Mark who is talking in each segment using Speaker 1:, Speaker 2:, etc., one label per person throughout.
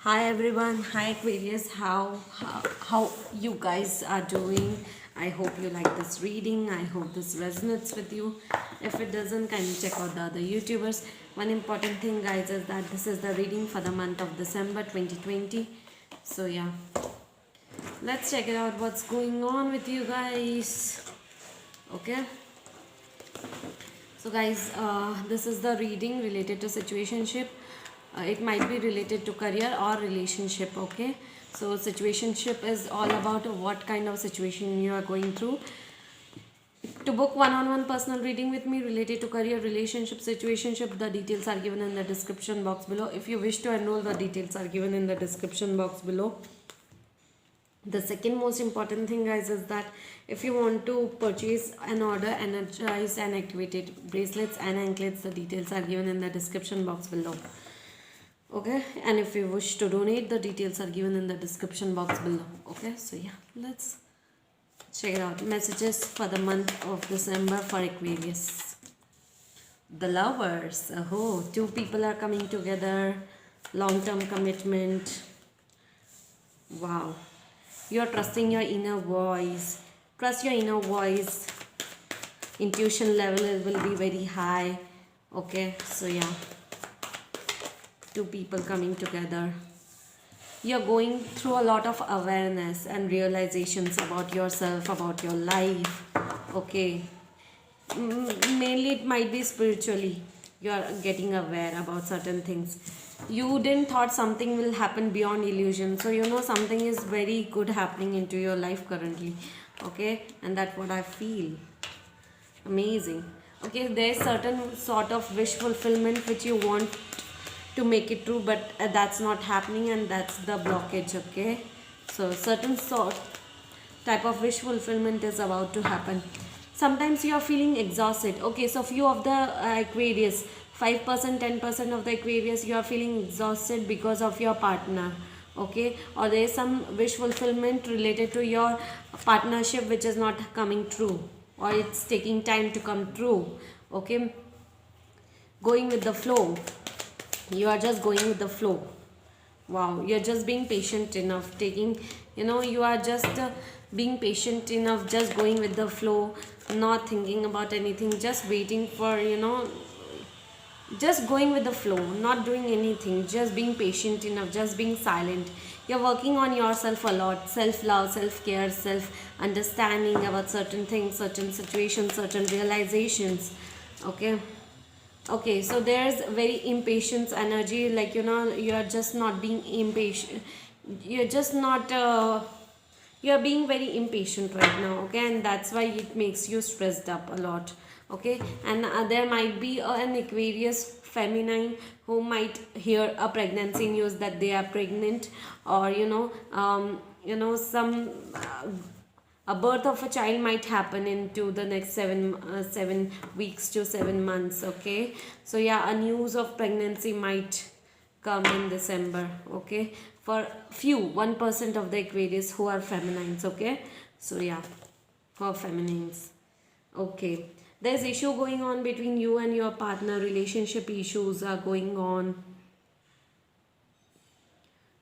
Speaker 1: Hi everyone, hi Aquarius. How you guys are doing? I hope you like this reading. I hope this resonates with you. If it doesn't, kindly check out the other YouTubers. One important thing, guys, is that this is the reading for the month of December 2020. So yeah, let's check it out. What's going on with you guys? Okay. So guys, this is the reading related to situationship. It might be related to career or relationship. Okay, so situationship is all about what kind of situation you are going through. To book one-on-one personal reading with me related to career, relationship, situationship, the details are given in the description box below. If you wish to enroll, the details are given in the description box below. The second most important thing, guys, is that if you want to purchase an order, energize and activated bracelets and anklets, the details are given in the description box below. Okay, and if you wish to donate, the details are given in the description box below. Okay, so yeah, let's check it out. Messages for the month of December for Aquarius. The lovers. Oh, two people are coming together. Long-term commitment. Wow. You're trusting your inner voice. Trust your inner voice. Intuition level will be very high. Okay, so yeah, two people coming together. You're going through a lot of awareness and realizations about yourself, about your life. Okay, mainly it might be spiritually. You're getting aware about certain things. You didn't thought something will happen beyond illusion, so you know something is very good happening into your life currently. Okay, and that's what I feel. Amazing. Okay, there's certain sort of wish fulfillment which you want to make it true, but that's not happening, and that's the blockage. Okay, so certain sort type of wish fulfillment is about to happen. Sometimes you are feeling exhausted. Okay, so few of the Aquarius, 5%, 10% of the Aquarius, you are feeling exhausted because of your partner. Okay, or there is some wish fulfillment related to your partnership which is not coming true, or it's taking time to come true. Okay, going with the flow. You are just going with the flow. Wow, you're just being patient enough, taking, you are just being patient enough, just going with the flow, not thinking about anything, just waiting for, just going with the flow, not doing anything, just being patient enough, just being silent. You're working on yourself a lot, self love, self care, self understanding about certain things, certain situations, certain realizations. Okay. Okay, so there's very impatience energy, like you're just not being impatient, you're just not you're being very impatient right now. Okay, and that's why it makes you stressed up a lot. Okay, and there might be an Aquarius feminine who might hear a pregnancy news that they are pregnant, or some a birth of a child might happen into the next 7 weeks to 7 months. Okay, so yeah, a news of pregnancy might come in December. Okay, for few 1% of the Aquarius who are feminines. Okay, so yeah, for feminines. Okay, there's issue going on between you and your partner. Relationship issues are going on,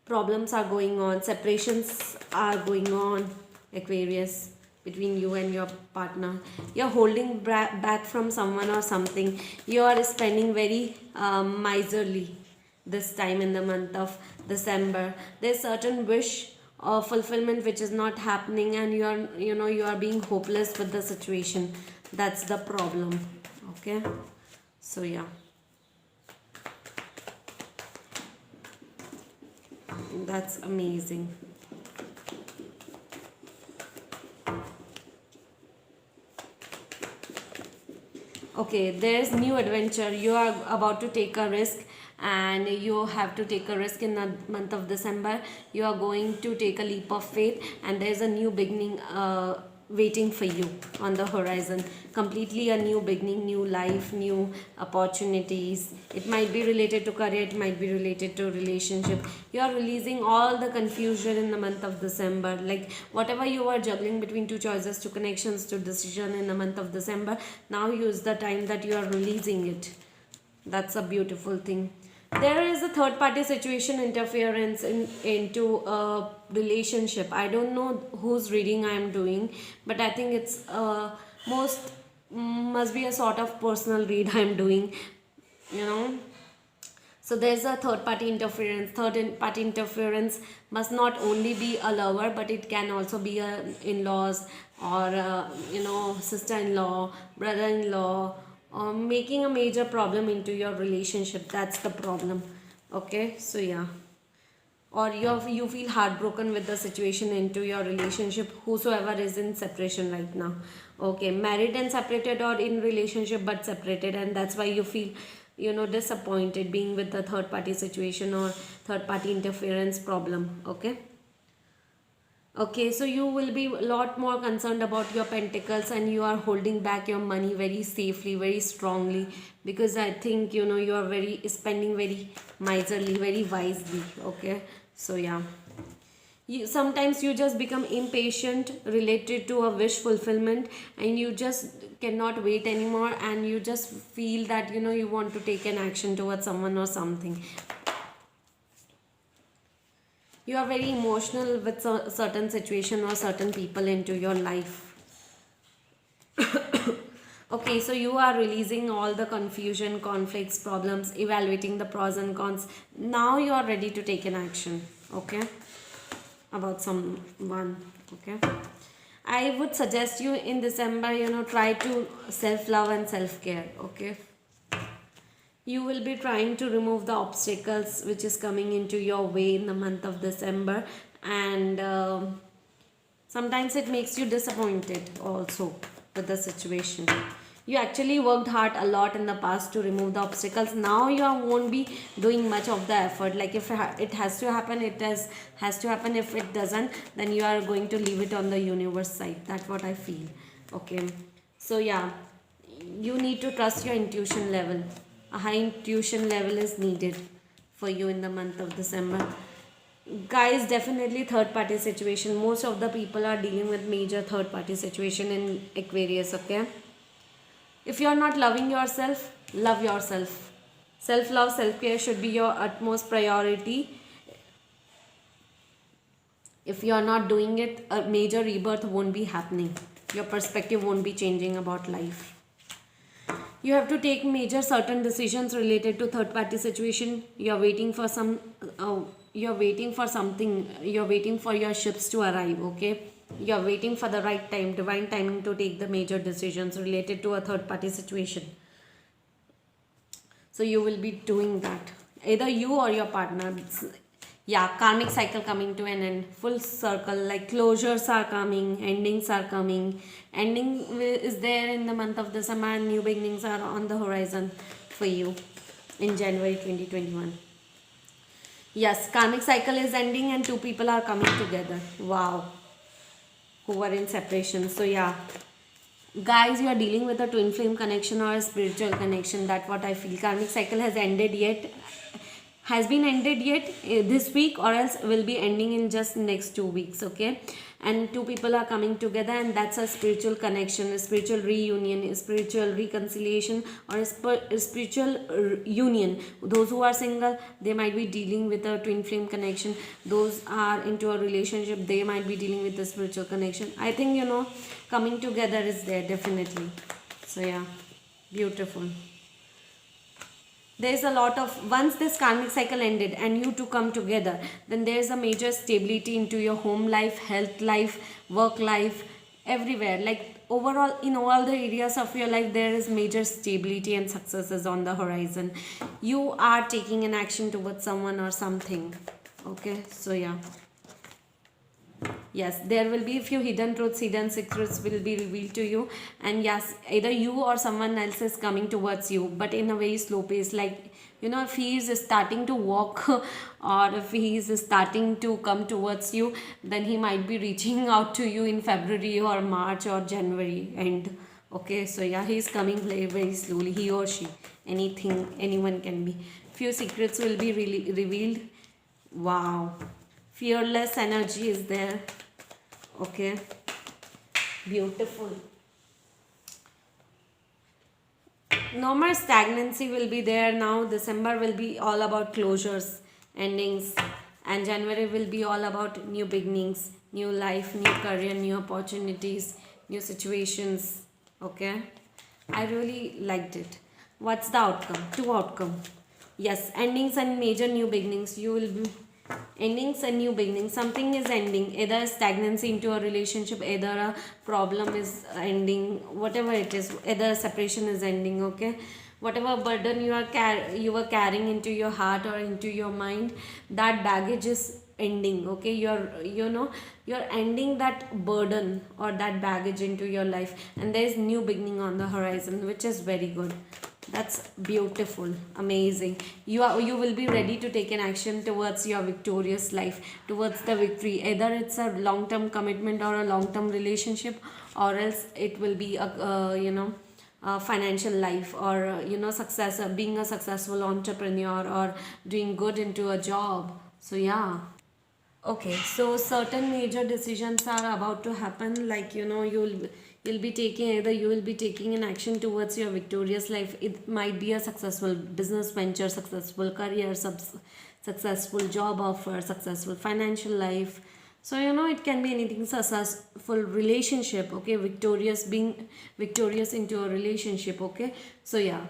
Speaker 1: problems are going on, separations are going on, Aquarius, between you and your partner. You're holding back from someone or something. You are spending very miserly this time in the month of December. There's certain wish or fulfillment which is not happening, and you are being hopeless with the situation. That's the problem. Okay, so yeah, that's amazing. Okay, there's new adventure. You are about to take a risk, and you have to take a risk in the month of December. You are going to take a leap of faith, and there's a new beginning waiting for you on the horizon. Completely a new beginning, new life, new opportunities. It might be related to career, it might be related to relationship. You are releasing all the confusion in the month of December. Like whatever you were juggling between two choices, two connections, to decision in the month of December, now use the time that you are releasing it. That's a beautiful thing. There is a third party situation interference into a relationship. I don't know whose reading I am doing, but I think it's most must be a sort of personal read I'm doing, you know. So there's a third party interference. Party interference must not only be a lover, but it can also be a in-laws, or sister-in-law, brother-in-law, or making a major problem into your relationship. That's the problem. Okay, so yeah. Or you feel heartbroken with the situation into your relationship, whosoever is in separation right now. Okay, married and separated, or in relationship but separated, and that's why you feel disappointed being with the third party situation or third party interference problem. Okay, so you will be a lot more concerned about your pentacles, and you are holding back your money very safely, very strongly, because I think you are very spending very miserly, very wisely. Okay, so yeah, sometimes you just become impatient related to a wish fulfillment, and you just cannot wait anymore, and you just feel that you want to take an action towards someone or something. You are very emotional with certain situation or certain people into your life. Okay, so you are releasing all the confusion, conflicts, problems, evaluating the pros and cons. Now you are ready to take an action. Okay, about someone. Okay, I would suggest you in December, try to self love and self care. Okay, you will be trying to remove the obstacles which is coming into your way in the month of December, and sometimes it makes you disappointed also with the situation. You actually worked hard a lot in the past to remove the obstacles. Now you won't be doing much of the effort. Like if it has to happen, has to happen. If it doesn't, then you are going to leave it on the universe side. That's what I feel. Okay, so yeah, you need to trust your intuition level. A high intuition level is needed for you in the month of December. Guys, definitely third party situation. Most of the people are dealing with major third party situation in Aquarius. Okay, if you are not loving yourself, love yourself. Self love, self care should be your utmost priority. If you are not doing it, a major rebirth won't be happening. Your perspective won't be changing about life. You have to take major certain decisions related to third party situation. You're waiting for you're waiting for something. You're waiting for your ships to arrive. Okay, you're waiting for the right time, divine timing, to take the major decisions related to a third party situation. So you will be doing that, either you or your partner. Yeah, karmic cycle coming to an end, full circle, like closures are coming, endings are coming. Ending is there in the month of December, and new beginnings are on the horizon for you in January 2021. Yes, karmic cycle is ending and two people are coming together. Wow, who were in separation. So yeah, guys, you are dealing with a twin flame connection or a spiritual connection. That's what I feel. Karmic cycle has been ended yet this week, or else will be ending in just next 2 weeks. Okay, and two people are coming together, and that's a spiritual connection, a spiritual reunion, a spiritual reconciliation, or a spiritual union. Those who are single, they might be dealing with a twin flame connection. Those are into a relationship, they might be dealing with a spiritual connection. I think coming together is there definitely. So yeah, beautiful. There's a lot of, once this karmic cycle ended and you two come together, then there's a major stability into your home life, health life, work life, everywhere. Like overall, in all the areas of your life, there is major stability and successes on the horizon. You are taking an action towards someone or something. Okay, so yeah. Yes, there will be a few hidden truths, hidden secrets will be revealed to you. And yes, either you or someone else is coming towards you, but in a very slow pace. Like, if he is starting to walk or if he is starting to come towards you, then he might be reaching out to you in February or March or January end. Okay, so yeah, he is coming very, very slowly. He or she, anyone can be. Few secrets will be really revealed. Wow. Fearless energy is there. Okay, beautiful. No more stagnancy will be there now. December will be all about closures, endings, and January will be all about new beginnings, new life, new career, new opportunities, new situations. Okay, I really liked it. What's the outcome? Two outcome. Yes, endings and major new beginnings. You will be endings and new beginnings. Something is ending. Either stagnancy into a relationship, either a problem is ending, whatever it is. Either separation is ending. Okay, whatever burden you were carrying into your heart or into your mind, that baggage is ending. Okay, you're ending that burden or that baggage into your life, and there is new beginning on the horizon, which is very good. That's beautiful, amazing. You will be ready to take an action towards your victorious life, towards the victory. Either it's a long term commitment or a long term relationship, or else it will be a financial life, or success, being a successful entrepreneur, or doing good into a job. So yeah. Okay, so certain major decisions are about to happen. Like you'll be taking, either you will be taking an action towards your victorious life. It might be a successful business venture, successful career, successful job offer, successful financial life. So it can be anything. Successful relationship. Okay, being victorious into a relationship. Okay, so yeah,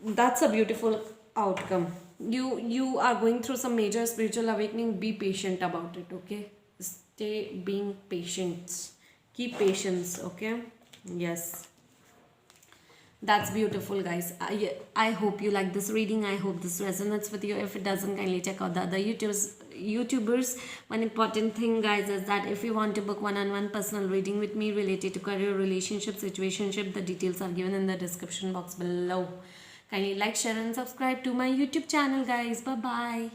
Speaker 1: that's a beautiful outcome. You are going through some major spiritual awakening. Be patient about it. Okay, stay being patient, keep patience. Okay, yes, that's beautiful, guys. I hope you like this reading. I hope this resonates with you. If it doesn't, kindly check out the other YouTubers. One important thing, guys, is that if you want to book one-on-one personal reading with me related to career, relationship, situationship, the details are given in the description box below. Kindly like, share and subscribe to my YouTube channel, guys. Bye bye.